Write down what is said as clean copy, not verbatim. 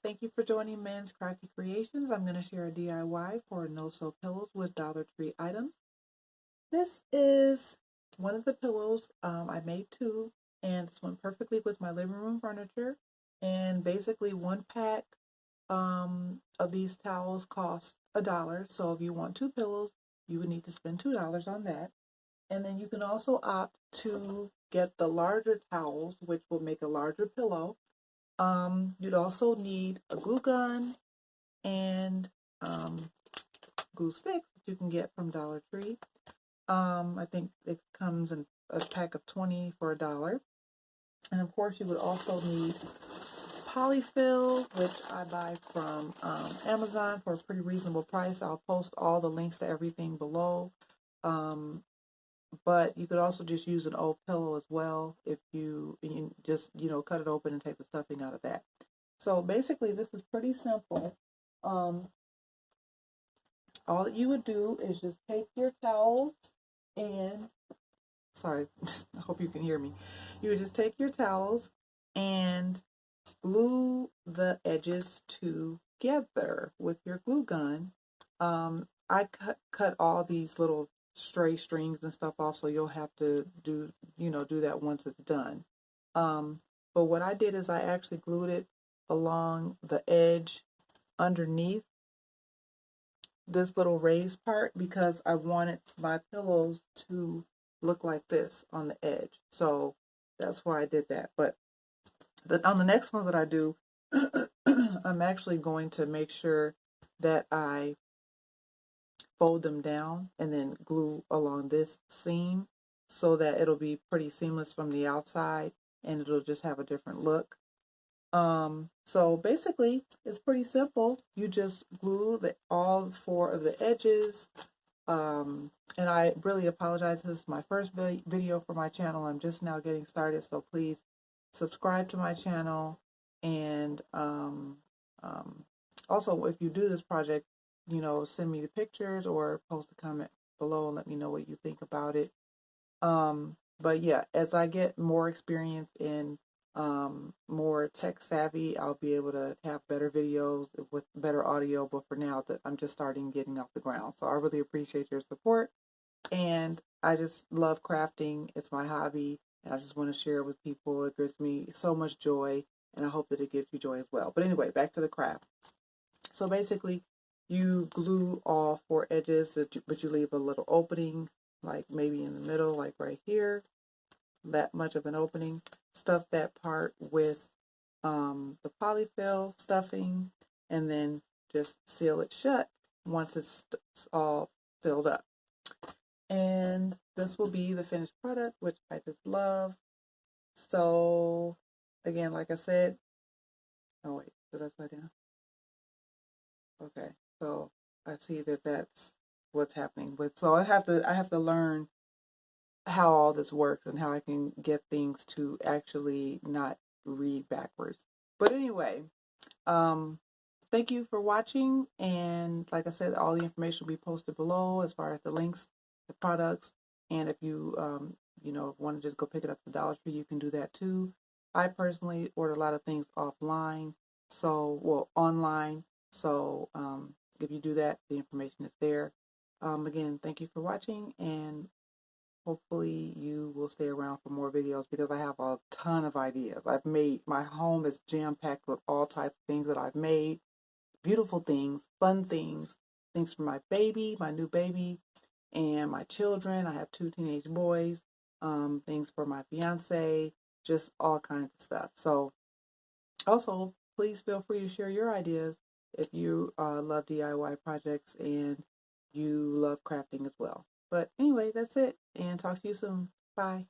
Thank you for joining Men's Crafty Creations. I'm going to share a DIY for no-sew pillows with Dollar Tree items. This is one of the pillows. I made two, and this went perfectly with my living room furniture. And basically, one pack of these towels costs $1. So if you want two pillows, you would need to spend $2 on that. And then you can also opt to get the larger towels, which will make a larger pillow. You'd also need a glue gun and glue sticks that you can get from Dollar Tree. I think it comes in a pack of 20 for $1. And of course, you would also need polyfill, which I buy from Amazon for a pretty reasonable price. I'll post all the links to everything below. But you could also just use an old pillow as well if you just, cut it open and take the stuffing out of that. So basically, this is pretty simple. All that you would do is just take your towel and, sorry, I hope you can hear me. You would just take your towels and glue the edges together with your glue gun. I cut all these little stray strings and stuff off, so you'll have to do that once it's done. But what I did is I actually glued it along the edge underneath this little raised part because I wanted my pillows to look like this on the edge. So that's why I did that. But on the next one that I do, I'm actually going to make sure that I fold them down and then glue along this seam so that it'll be pretty seamless from the outside and it'll just have a different look. So basically it's pretty simple. You just glue all 4 of the edges. And I really apologize. This is my first video for my channel. I'm just now getting started, so please subscribe to my channel. And also, if you do this project, send me the pictures or post a comment below and let me know what you think about it. But yeah, as I get more experience in more tech savvy, I'll be able to have better videos with better audio. But for now, that I'm just starting getting off the ground. So I really appreciate your support. And I just love crafting. It's my hobby. And I just want to share it with people. It gives me so much joy. And I hope that it gives you joy as well. But anyway, back to the craft. So basically, you glue all 4 edges, but you leave a little opening, like maybe in the middle, like right here. That much of an opening. Stuff that part with the polyfill stuffing, and then just seal it shut once it's all filled up. And this will be the finished product, which I just love. So again, like I said, oh wait, did I upside down? Okay, so I see that that's what's happening with. So I have to learn how all this works and how I can get things to actually not read backwards. But anyway, thank you for watching. And like I said, all the information will be posted below as far as the links, the products. And if you, want to just go pick it up at the Dollar Tree, you can do that too. I personally order a lot of things online, online. So if you do that, the information is there. Again, thank you for watching, and hopefully you will stay around for more videos because I have a ton of ideas. My home is jam-packed with all types of things that I've made. Beautiful things, fun things for my baby, my new baby, and my children. I have 2 teenage boys, things for my fiance, just all kinds of stuff. So also, please feel free to share your ideas if you love DIY projects and you love crafting as well. But anyway, that's it, and talk to you soon. Bye.